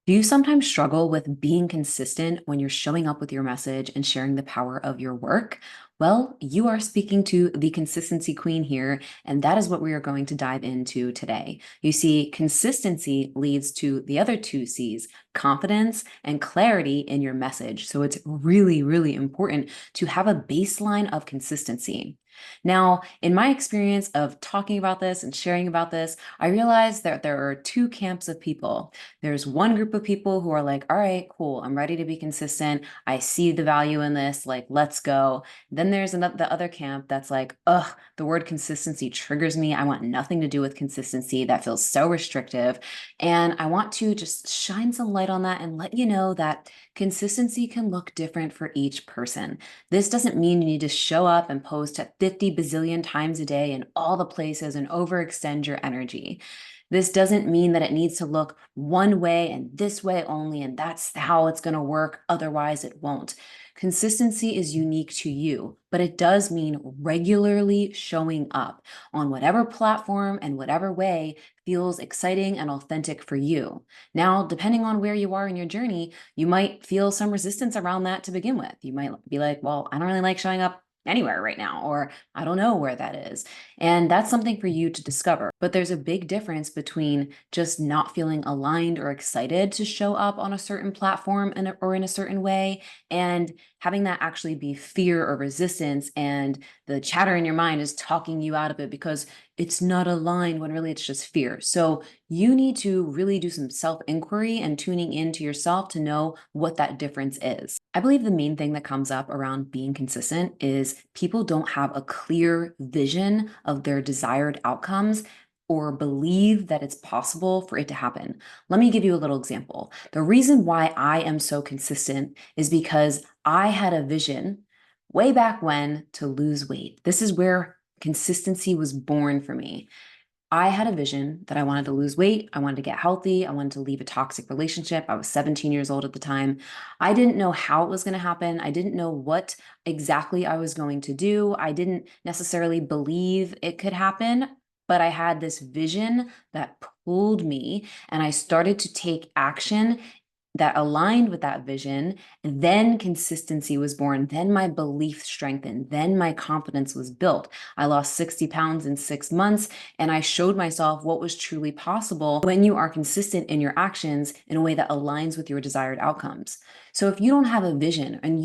Do you sometimes struggle with being consistent when you're showing up with your message and sharing the power of your work? Well, you are speaking to the consistency queen here, and that is what we are going to dive into today. You see, consistency leads to the other two C's, confidence and clarity in your message. So it's really, really important to have a baseline of consistency. Now, in my experience of talking about this and sharing about this, I realized that there are two camps of people. There's one group of people who are like, all right, cool, I'm ready to be consistent. I see the value in this, like, let's go. Then there's the other camp that's like, ugh, the word consistency triggers me. I want nothing to do with consistency. That feels so restrictive. And I want to just shine some light on that and let you know that consistency can look different for each person. This doesn't mean you need to show up and post at 50 bazillion times a day in all the places and overextend your energy. This doesn't mean that it needs to look one way and this way only, and that's how it's going to work. Otherwise, it won't. Consistency is unique to you, but it does mean regularly showing up on whatever platform and whatever way feels exciting and authentic for you. Now, depending on where you are in your journey, you might feel some resistance around that to begin with. You might be like, well, I don't really like showing up anywhere right now, or I don't know where that is. And that's something for you to discover. But there's a big difference between just not feeling aligned or excited to show up on a certain platform or in a certain way, and having that actually be fear or resistance. And the chatter in your mind is talking you out of it because it's not aligned when really it's just fear. So you need to really do some self inquiry and tuning into yourself to know what that difference is. I believe the main thing that comes up around being consistent is people don't have a clear vision of their desired outcomes or believe that it's possible for it to happen. Let me give you a little example. The reason why I am so consistent is because I had a vision way back when to lose weight. This is where consistency was born for me. I had a vision that I wanted to lose weight. I wanted to get healthy. I wanted to leave a toxic relationship. I was 17 years old at the time. I didn't know how it was going to happen. I didn't know what exactly I was going to do. I didn't necessarily believe it could happen, but I had this vision that pulled me, and I started to take action that aligned with that vision. Then consistency was born. Then my belief strengthened. Then my confidence was built. I lost 60 pounds in 6 months, and I showed myself what was truly possible when you are consistent in your actions in a way that aligns with your desired outcomes. So if you don't have a vision and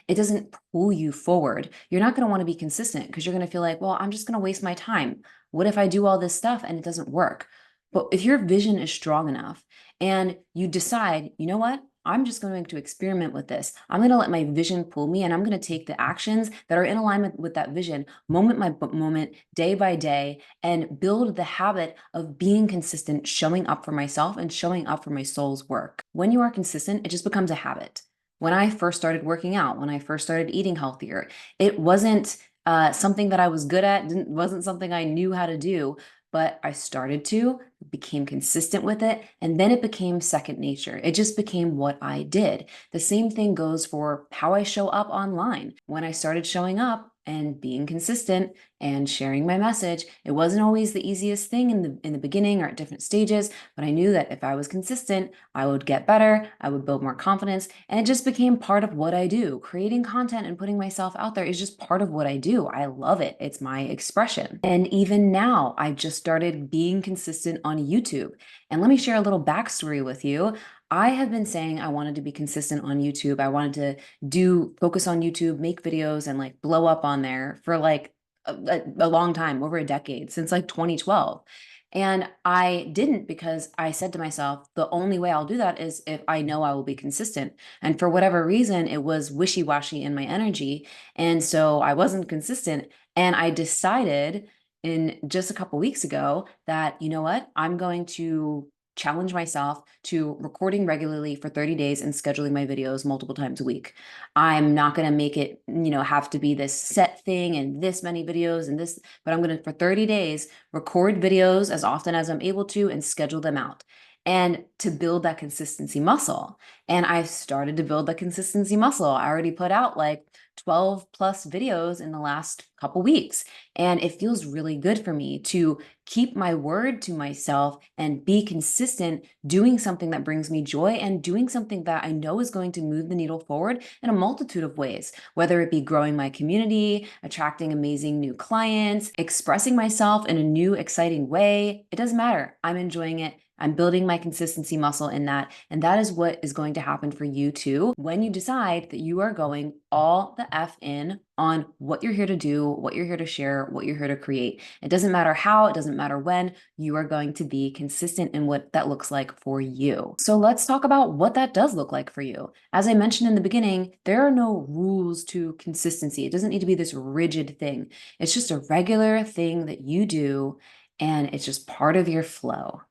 it doesn't pull you forward, you're not going to want to be consistent because you're going to feel like, well, I'm just going to waste my time. What if I do all this stuff and it doesn't work? But if your vision is strong enough and you decide, you know what? I'm just going to experiment with this. I'm going to let my vision pull me, and I'm going to take the actions that are in alignment with that vision, moment by moment, day by day, and build the habit of being consistent, showing up for myself and showing up for my soul's work. When you are consistent, it just becomes a habit. When I first started working out, when I first started eating healthier, it wasn't something that I was good at, wasn't something I knew how to do, but I started to, became consistent with it, and then it became second nature. It just became what I did. The same thing goes for how I show up online. When I started showing up and being consistent and sharing my message, it wasn't always the easiest thing in the beginning or at different stages, but I knew that if I was consistent, I would get better, I would build more confidence, and it just became part of what I do. Creating content and putting myself out there is just part of what I do. I love it. It's my expression. And even now, I've just started being consistent on YouTube. And let me share a little backstory with you. I have been saying I wanted to be consistent on YouTube. I wanted to do focus on YouTube, make videos, and like blow up on there for like a long time, over a decade, since like 2012. And I didn't because I said to myself, the only way I'll do that is if I know I will be consistent. And for whatever reason, it was wishy washy in my energy. And so I wasn't consistent. And I decided in just a couple weeks ago that, you know what, I'm going to challenge myself to recording regularly for 30 days and scheduling my videos multiple times a week. I'm not going to make it, have to be this set thing and this many videos and this, but I'm going to, for 30 days, record videos as often as I'm able to and schedule them out. and to build that consistency muscle. And I've started to build the consistency muscle. I already put out like 12 plus videos in the last couple weeks. And it feels really good for me to keep my word to myself and be consistent doing something that brings me joy and doing something that I know is going to move the needle forward in a multitude of ways, whether it be growing my community, attracting amazing new clients, expressing myself in a new, exciting way. It doesn't matter. I'm enjoying it. I'm building my consistency muscle in that. And that is what is going to happen for you too when you decide that you are going all the F in on what you're here to do, what you're here to share, what you're here to create. It doesn't matter how, it doesn't matter when, you are going to be consistent in what that looks like for you. So let's talk about what that does look like for you. As I mentioned in the beginning, there are no rules to consistency. It doesn't need to be this rigid thing. It's just a regular thing that you do, and it's just part of your flow.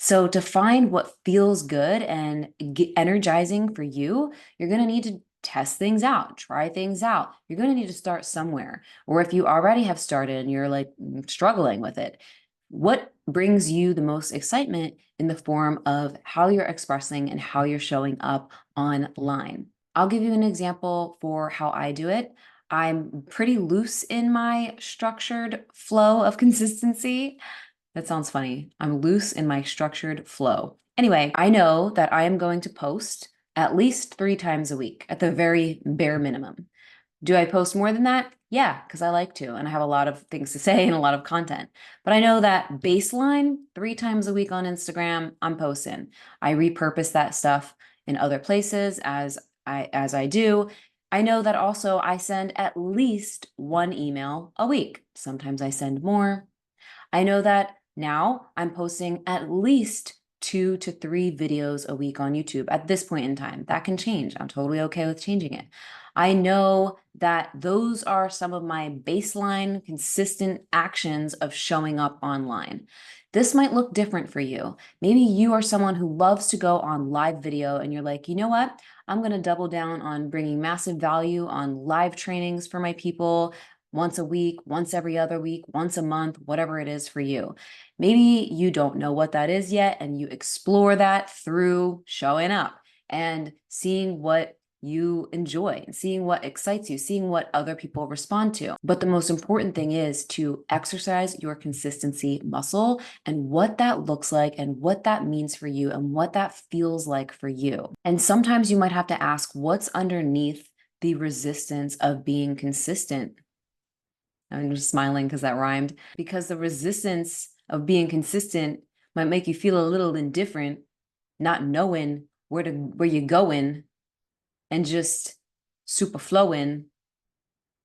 So to find what feels good and energizing for you, you're going to need to test things out, try things out. You're going to need to start somewhere. Or if you already have started and you're like struggling with it, what brings you the most excitement in the form of how you're expressing and how you're showing up online? I'll give you an example for how I do it. I'm pretty loose in my structured flow of consistency. That sounds funny. I'm loose in my structured flow. Anyway, I know that I am going to post at least 3 times a week at the very bare minimum. Do I post more than that? Yeah, because I like to, and I have a lot of things to say and a lot of content. But I know that baseline, 3 times a week on Instagram, I'm posting. I repurpose that stuff in other places as I do. I know that also I send at least one email a week. Sometimes I send more. I know that now I'm posting at least 2 to 3 videos a week on YouTube at this point in time. That can change. I'm totally okay with changing it. I know that those are some of my baseline consistent actions of showing up online. This might look different for you. Maybe you are someone who loves to go on live video and you're like, you know what? I'm going to double down on bringing massive value on live trainings for my people once a week, once every other week, once a month, whatever it is for you. Maybe you don't know what that is yet, and you explore that through showing up and seeing what you enjoy and seeing what excites you, seeing what other people respond to. But the most important thing is to exercise your consistency muscle and what that looks like and what that means for you and what that feels like for you. And sometimes you might have to ask what's underneath the resistance of being consistent. I'm just smiling because that rhymed. Because the resistance of being consistent might make you feel a little indifferent, not knowing where you're going, and just super flowing,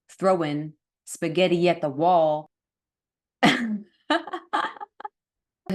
throwing spaghetti at the wall. Because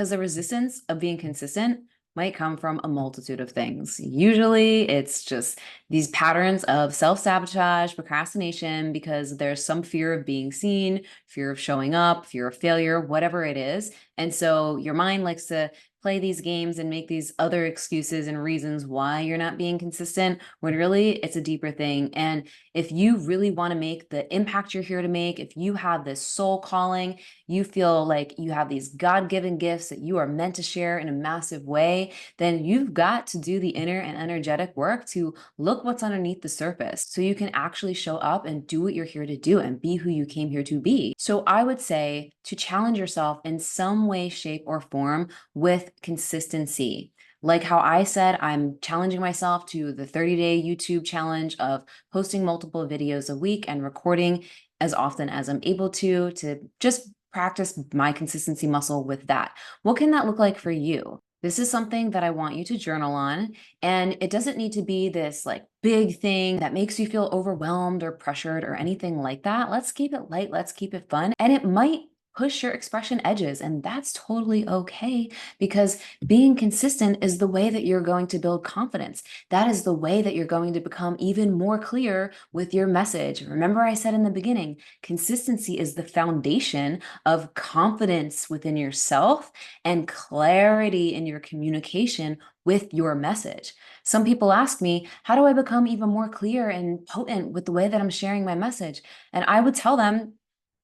the resistance of being consistent might come from a multitude of things. Usually it's just these patterns of self-sabotage, procrastination, because there's some fear of being seen, fear of showing up, fear of failure, whatever it is. And so your mind likes to play these games and make these other excuses and reasons why you're not being consistent, when really it's a deeper thing. And if you really want to make the impact you're here to make, if you have this soul calling, you feel like you have these God-given gifts that you are meant to share in a massive way, then you've got to do the inner and energetic work to look what's underneath the surface so you can actually show up and do what you're here to do and be who you came here to be. So I would say to challenge yourself in some way, shape, or form with consistency. Like how I said, I'm challenging myself to the 30-day YouTube challenge of posting multiple videos a week and recording as often as I'm able to just practice my consistency muscle with that. What can that look like for you? This is something that I want you to journal on, and it doesn't need to be this like big thing that makes you feel overwhelmed or pressured or anything like that. Let's keep it light, let's keep it fun, and it might push your expression edges, and that's totally okay, because being consistent is the way that you're going to build confidence. That is the way that you're going to become even more clear with your message. Remember, I said in the beginning, consistency is the foundation of confidence within yourself and clarity in your communication with your message. Some people ask me, how do I become even more clear and potent with the way that I'm sharing my message? And I would tell them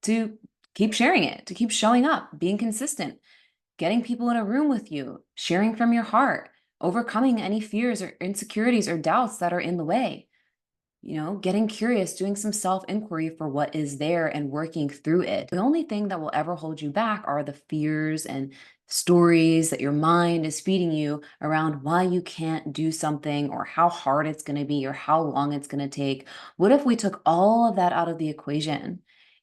to keep sharing it, to keep showing up, being consistent. getting people in a room with you, sharing from your heart, overcoming any fears or insecurities or doubts that are in the way, getting curious, doing some self inquiry for what is there and working through it. The only thing that will ever hold you back are the fears and stories that your mind is feeding you around why you can't do something or how hard it's going to be or how long it's going to take. What if we took all of that out of the equation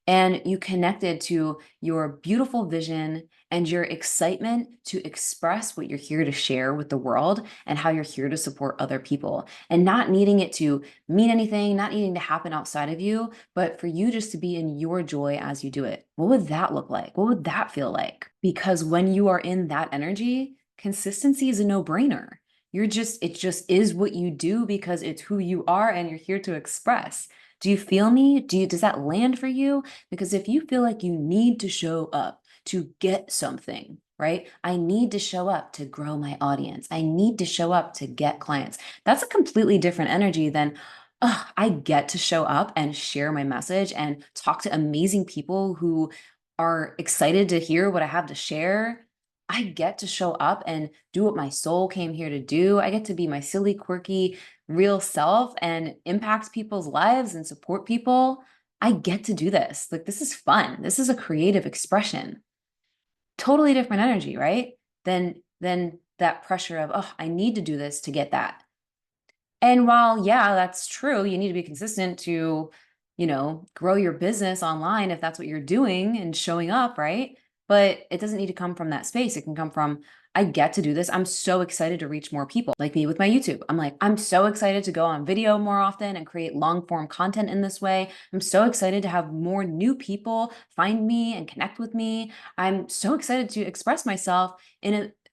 and you connected to your beautiful vision and your excitement to express what you're here to share with the world and how you're here to support other people, and not needing it to mean anything, not needing to happen outside of you, but for you just to be in your joy as you do it? What would that look like? What would that feel like? Because when you are in that energy, consistency is a no-brainer. It just is what you do because it's who you are and you're here to express. Do you feel me? Does that land for you? Because if you feel like you need to show up to get something, right? I need to show up to grow my audience. I need to show up to get clients. That's a completely different energy than, oh, I get to show up and share my message and talk to amazing people who are excited to hear what I have to share. I get to show up and do what my soul came here to do. I get to be my silly, quirky, real self and impact people's lives and support people. I get to do this. Like, this is fun. This is a creative expression. Totally different energy, right? Than that pressure of, oh, I need to do this to get that. And while, yeah, that's true, you need to be consistent to, grow your business online if that's what you're doing and showing up, right? But it doesn't need to come from that space. It can come from, I get to do this. I'm so excited to reach more people, like me with my YouTube. I'm like, I'm so excited to go on video more often and create long form content in this way. I'm so excited to have more new people find me and connect with me. I'm so excited to express myself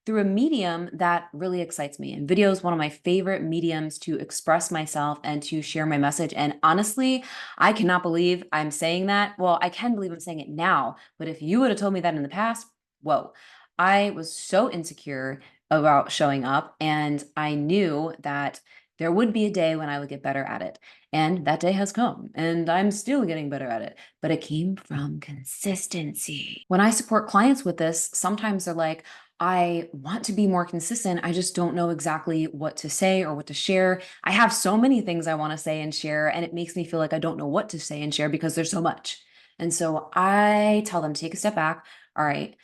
through a medium that really excites me. And video is one of my favorite mediums to express myself and to share my message. And honestly, I cannot believe I'm saying that. Well, I can believe I'm saying it now, but if you would have told me that in the past, whoa, I was so insecure about showing up. And I knew that there would be a day when I would get better at it. And that day has come, and I'm still getting better at it. But it came from consistency. When I support clients with this, sometimes they're like, I want to be more consistent. I just don't know exactly what to say or what to share. I have so many things I want to say and share, and it makes me feel like I don't know what to say and share because there's so much. And so I tell them, take a step back. All right,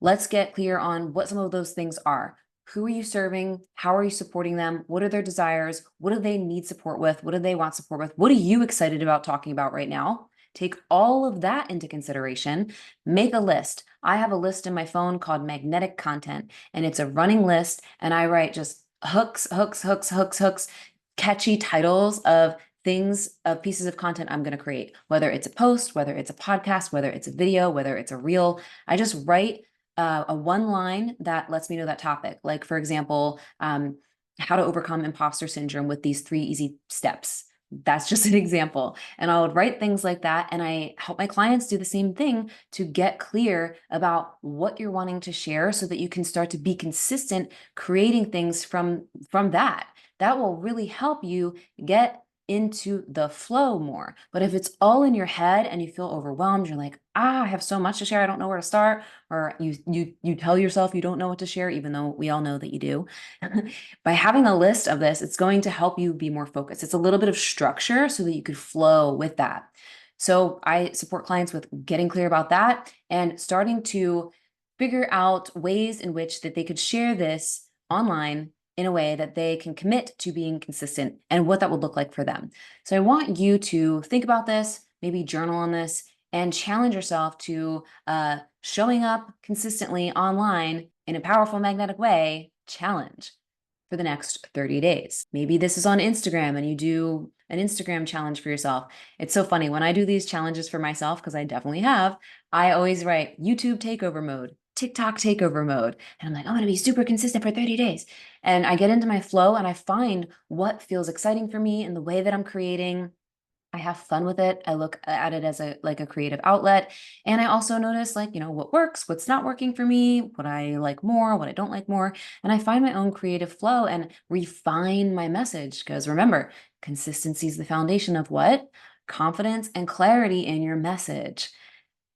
let's get clear on what some of those things are. Who are you serving? How are you supporting them? What are their desires? What do they need support with? What do they want support with? What are you excited about talking about right now? Take all of that into consideration. Make a list. I have a list in my phone called Magnetic Content, and it's a running list. And I write just hooks, hooks, hooks, hooks, hooks, catchy titles of things, of pieces of content I'm going to create, whether it's a post, whether it's a podcast, whether it's a video, whether it's a reel. I just write a one line that lets me know that topic. Like, for example, how to overcome imposter syndrome with these 3 easy steps. That's just an example. And I would write things like that. And I help my clients do the same thing to get clear about what you're wanting to share so that you can start to be consistent creating things from that. That will really help you get into the flow more. But if it's all in your head and you feel overwhelmed, you're like, I have so much to share, I don't know where to start, or you tell yourself you don't know what to share, even though we all know that you do. By having a list of this, it's going to help you be more focused. It's a little bit of structure so that you could flow with that. So I support clients with getting clear about that and starting to figure out ways in which that they could share this online in a way that they can commit to being consistent and what that would look like for them. So I want you to think about this, maybe journal on this, and challenge yourself to showing up consistently online in a powerful magnetic way challenge for the next 30 days. Maybe this is on Instagram and you do an Instagram challenge for yourself. It's so funny when I do these challenges for myself, because I definitely have, I always write YouTube takeover mode, TikTok takeover mode. And I'm like, I'm going to be super consistent for 30 days. And I get into my flow and I find what feels exciting for me in the way that I'm creating. I have fun with it. I look at it as a creative outlet. And I also notice what works, what's not working for me, what I like more, what I don't like more. And I find my own creative flow and refine my message. Because remember, consistency is the foundation of what? Confidence and clarity in your message.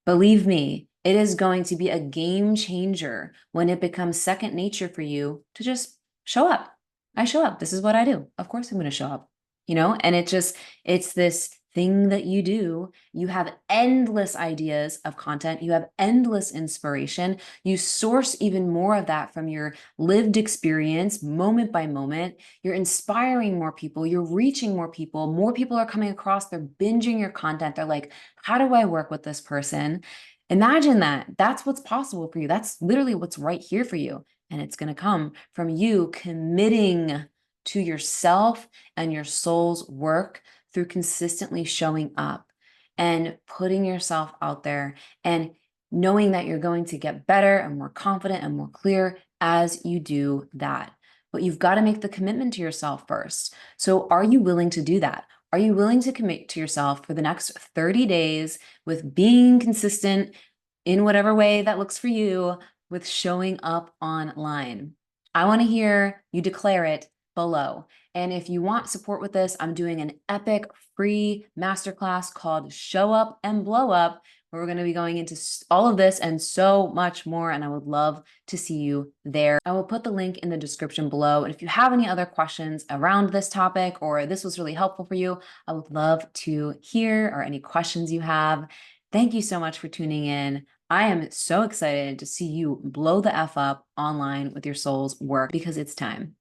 Believe me, It is going to be a game changer when it becomes second nature for you to just show up. I show up. This is what I do. Of course I'm going to show up, and it's this thing that you do. You have endless ideas of content. You have endless inspiration. You source even more of that from your lived experience, moment by moment. You're inspiring more people. You're reaching more people. More people are coming across. They're binging your content. They're like, how do I work with this person? Imagine that. That's what's possible for you. That's literally what's right here for you. And it's going to come from you committing to yourself and your soul's work through consistently showing up and putting yourself out there and knowing that you're going to get better and more confident and more clear as you do that. But you've got to make the commitment to yourself first. So, are you willing to do that? Are you willing to commit to yourself for the next 30 days with being consistent in whatever way that looks for you with showing up online? I want to hear you declare it below. And if you want support with this, I'm doing an epic free masterclass called Show Up and Blow Up, where we're going to be going into all of this and so much more. And I would love to see you there. I will put the link in the description below. And if you have any other questions around this topic, or this was really helpful for you, I would love to hear, or any questions you have. Thank you so much for tuning in. I am so excited to see you blow the F up online with your soul's work, because it's time.